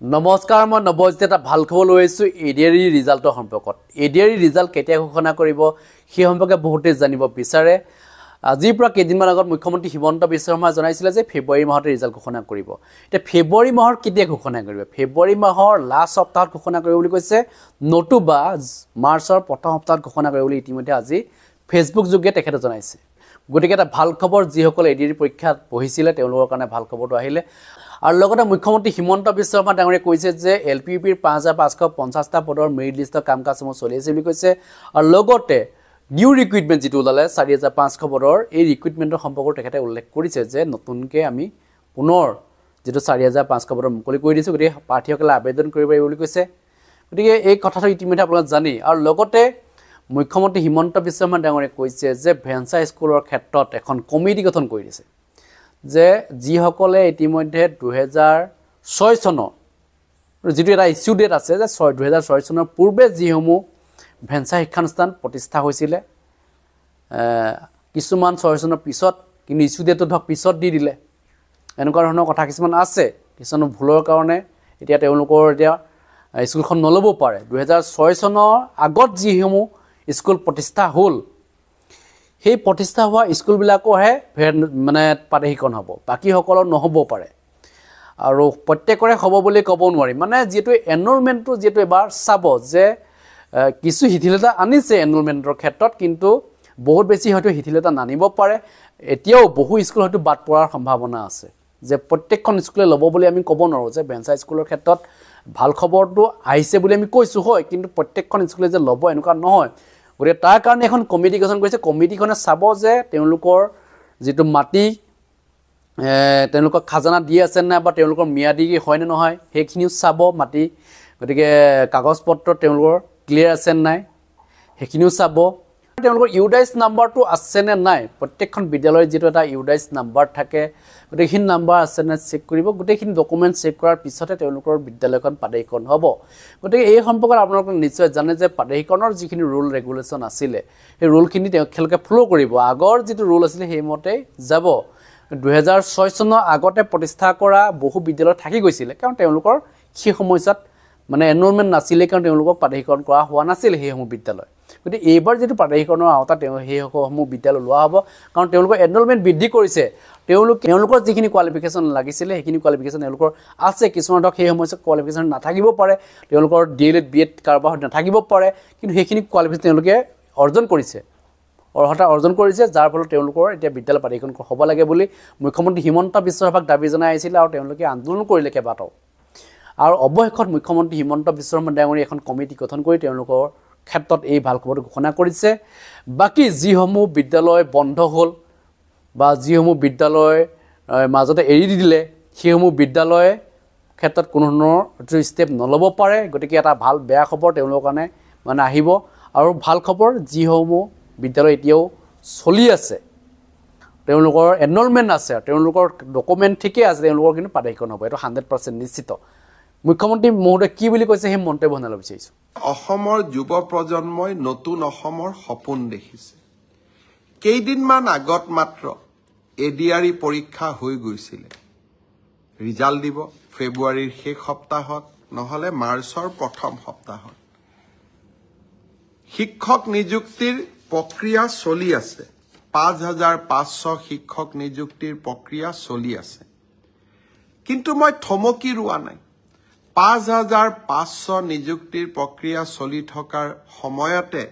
নমস্কাৰ মই নৱজিত এটা ভাল খবৰ লৈ আছো এডিআৰই ৰিজাল্টৰ সম্পৰ্কত এডিআৰই ৰিজাল্ট কেতিয়া ঘোষণা কৰিব সেই সম্পৰ্কে বহুতে জানিব বিচাৰে আজিৰ পৰা কেইদিনমান আগত মুখ্যমন্ত্ৰী হিমন্ত বিশ্ব শৰ্মাই জনাইছিল যে ফেব্ৰুৱাৰী মাহতে ৰিজাল্ট ঘোষণা কৰিব এতিয়া ফেব্ৰুৱাৰী মাহৰ কেতিয়া ঘোষণা কৰিব ফেব্ৰুৱাৰী মাহৰ লাষ্ট সপ্তাহত ঘোষণা কৰিব বুলি কৈছে নতুবা মাৰ্চৰ প্ৰথম সপ্তাহত ঘোষণা কৰিব বুলি ইতিমধ্যে আজি ফেসবুক যোগে তেখেতে জনাইছে গতিকে এটা ভাল খবৰ যিসকল এডিআৰই পৰীক্ষাত পঢ়িছিল তেওঁলোকৰ কাৰণে ভাল খবৰটো আহিলে আৰু লগতে মুখ্যমন্ত্ৰী হিমন্ত বিশ্ব শৰ্মা ডাঙৰীয়ে কৈছে যে এলপিইউপিৰ 5550টা পদৰ মেৰিট লিষ্টৰ কাম-কাজসমূহ চলি আছে বুলি কৈছে আৰু লগতে নিউ ৰিক্ৰুটমেন্ট যেটো ওলালে 4500 পদৰ এই ৰিক্ৰুটমেন্টৰ সম্পৰ্কত তেখেতে উল্লেখ কৰিছে যে নতুনকে আমি পুনৰ যেটো 4500 পদৰ মুকলি কৰি দিছো গতিকে প্ৰাৰ্থীসকলে আবেদন কৰিব পাৰিব বুলি কৈছে গতিকে এই কথাটো ইতিমধ্যে আপোনালোকে জানি আৰু লগতে মুখ্যমন্ত্ৰী হিমন্ত বিশ্ব শৰ্মা ডাঙৰীয়ে কৈছে যে ভেঞ্চাৰ স্কুলৰ ক্ষেত্ৰত এখন কমিটি গঠন কৰি দিছে যে যিসকলে ইতিমধ্যে 2006 চনৰ যেটো এটা ইস্যু ডেট আছে যে 2006 চনৰ পূৰ্বে যিসমূহ ভেঞ্চাৰ শিক্ষানুষ্ঠান প্ৰতিষ্ঠা হৈছিল কিছুমান 6 চনৰ পিছত কিন্তু ইস্যু ডেটটো ধক পিছত দি দিলে এনেকুৱা ধৰণৰ কথা কিছুমান আছে কিছুমান ভুলৰ কাৰণে এতিয়া তেওঁলোকৰ এতিয়া স্কুলখন নলব পাৰে 2006 চনৰ আগত যিসমূহ স্কুল প্ৰতিষ্ঠা হ'ল সেই প্ৰতিষ্ঠা হোৱা স্কুলবিলাকৰহে মানে পাঠ্যক্ৰম হ'ব বাকি সকলৰ নহব পাৰে আৰু প্ৰত্যেকৰে হ'ব বুলি ক'ব নোৱাৰি মানে যেটো এনৰলমেন্টটো যেটো এবাৰ চাব যে কিছু হিথিলতা আনিছে এনৰলমেন্টৰ ক্ষেত্ৰত কিন্তু বহুত বেছি হয়তো হিথিলতা নানিব পাৰে এতিয়াও বহু স্কুল হয়তো বাদ পৰাৰ সম্ভাৱনা আছে যে প্ৰত্যেকখন স্কুলে ল'ব বুলি আমি ক'ব নোৱাৰো যে ভেঞ্চাৰ স্কুলৰ ক্ষেত্ৰত ভাল খবৰটো আহিছে বুলি আমি কৈছো হয় কিন্তু প্ৰত্যেকখন স্কুলে যে ল'ব এনেকুৱা নহয় গৰে তাৰ কাৰণে এখন কমিটি গঠন কৰিছে কমিটিখনে চাব যে তেওঁলোকৰ যেটো মাটি তেওঁলোকৰ খাজানা দি আছে না বা তেওঁলোকৰ মিয়াদি হয় নে নহয় হেখিনিও চাব মাটি গতিকে কাগজ পত্ৰ তেওঁলোকৰ ক্লিয়াৰ আছে নাই হেখিনিও চাব তেওঁলোকৰ ইউডাইস নাম্বাৰটো আছে নে নাই প্ৰত্যেকখন বিদ্যালয়ৰ যেটো এটা ইউডাইস নাম্বাৰ থাকে গতিখিন নাম্বাৰ আছে নে চেক কৰিব গতিখিন ডকুমেন্ট চেক কৰাৰ পিছতে তেওঁলোকৰ বিদ্যালয়খন পাঠ্যক্ৰম হ'ব গতিকে এই সম্পৰ্কত আপোনালোকে নিশ্চয় জানে যে পাঠ্যক্ৰমৰ যিখিনি ৰুল ৰেগুলেশন আছিল এই ৰুলখিনি তেওঁলোকে ফলো কৰিব আগৰ যেটো ৰুল আছিল হেমতে যাব 2006 চনৰ আগতে প্ৰতিষ্ঠা কৰা বহু বিদ্যালয় থাকি গৈছিল কাৰণ তেওঁলোকৰ সেই সময়ত মানে এনৰলমেন্ট নাছিল কাৰণ তেওঁলোকক পাঠ্যক্ৰম কৰা হোৱা নাছিল হেসমূহ বিদ্যালয় গতি এইবাৰ যেটো পাঠ্যক্ৰমৰ আওতা হেসমূহ বিদ্যালয় লোৱা হ'ব কাৰণ তেওঁলোকৰ এনৰলমেন্ট বৃদ্ধি কৰিছে তেওঁলোকৰ যিখিনি কোৱালিফিকেশন লাগিছিল হেখিনি কোৱালিফিকেশন তেওঁলোকৰ আছে কিছুমান ধক সেই সময়ত কোৱালিফিকেশন নাথাকিব পাৰে তেওঁলোকৰ ডিএলএড বিএড কাৰবাৰ নাথাকিব পাৰে কিন্তু হেখিনি কোৱালিফিকেশন তেওঁলোকে অৰ্জন কৰিছে অৰ্হতা অৰ্জন কৰিছে যাৰ ফলত তেওঁলোকৰ এতিয়া বিদ্যালয় পাঠ্যক্ৰম হ'ব লাগে বুলি মুখ্যমন্ত্ৰী হিমন্ত বিশ্ব শৰ্মাক দাবী জনাই আছিল আৰু তেওঁলোকে আন্দোলন কৰিলে কেবাটাও আৰু অৱশেষত মুখ্যমন্ত্ৰী হিমন্ত বিশ্ব শৰ্মা ডাঙৰীয়ে এখন কমিটি গঠন কৰি তেওঁলোকৰ ক্ষেত্ৰত এই ভাল খবৰটো ঘোষণা কৰিছে বাকি যিসমূহ বিদ্যালয় বন্ধ হ'ল বা যিসমূহ বিদ্যালয় মাজতে এৰি দিলে সেইসমূহ বিদ্যালয় ক্ষেত্ৰত কোনো ধৰণৰ ষ্টেপ নলব পাৰে গতিকে এটা ভাল বেয়া খবৰ তেওঁলোকৰ কাৰণে মানে আহিব আৰু ভাল খবৰ যিসমূহ বিদ্যালয় এতিয়াও চলি আছে তেওঁলোকৰ এনৰলমেন্ট আছে তেওঁলোকৰ ডকুমেন্ট ঠিকে আছে তেওঁলোকৰ কিন্তু পাঠ্যক্ৰম হ'ব এটো 100% নিশ্চিত মুখ্যমন্ত্ৰী মহোদয় কি বুলি কৈছে হে মন্তব্য বনাব বিচাৰিছো অসমৰ যুৱ প্ৰজন্মই নতুন অসমৰ সপোন দেখিছে কেইদিনমান আগত মাত্ৰ এডিআৰই পৰীক্ষা হৈ গৈছিল ৰিজাল্ট দিব ফেব্ৰুৱাৰীৰ শেষ সপ্তাহত নহলে মাৰ্চৰ প্ৰথম সপ্তাহত শিক্ষক নিযুক্তিৰ প্ৰক্ৰিয়া চলি আছে 5500 শিক্ষক নিযুক্তিৰ প্ৰক্ৰিয়া চলি আছে কিন্তু মই থমকি ৰোৱা নাই 5500 নিযুক্তিৰ প্ৰক্ৰিয়া চলি থকাৰ সময়তে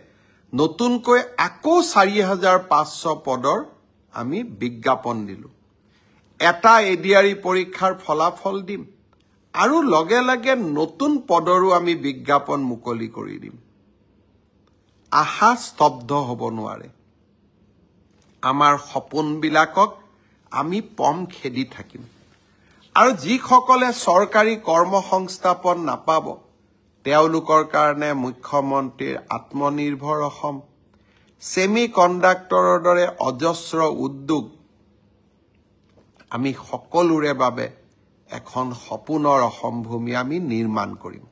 নতুনকৈ আকৌ 4500 পদৰ আমি বিজ্ঞাপন দিলো এটা এডিআৰই পৰীক্ষাৰ ফলাফল দিম আৰু লগে লগে নতুন পদৰো আমি বিজ্ঞাপন মুকলি কৰি দিম আহা স্তব্ধ হ'ব নোৱাৰে আমাৰ সপোনবিলাকক আমি পম খেদি থাকিম আৰু যিসকলে চৰকাৰী কৰ্মসংস্থাপন নাপাব তেওঁলোকৰ কাৰণে মুখ্যমন্ত্ৰীৰ আত্মনিৰ্ভৰ অসম সেমি কণ্ডাক্টৰৰ দৰে অজস্ৰ উদ্যোগ আমি সকলোৰে বাবে এখন সপোনৰ অসম ভূমি আমি নিৰ্মাণ কৰিম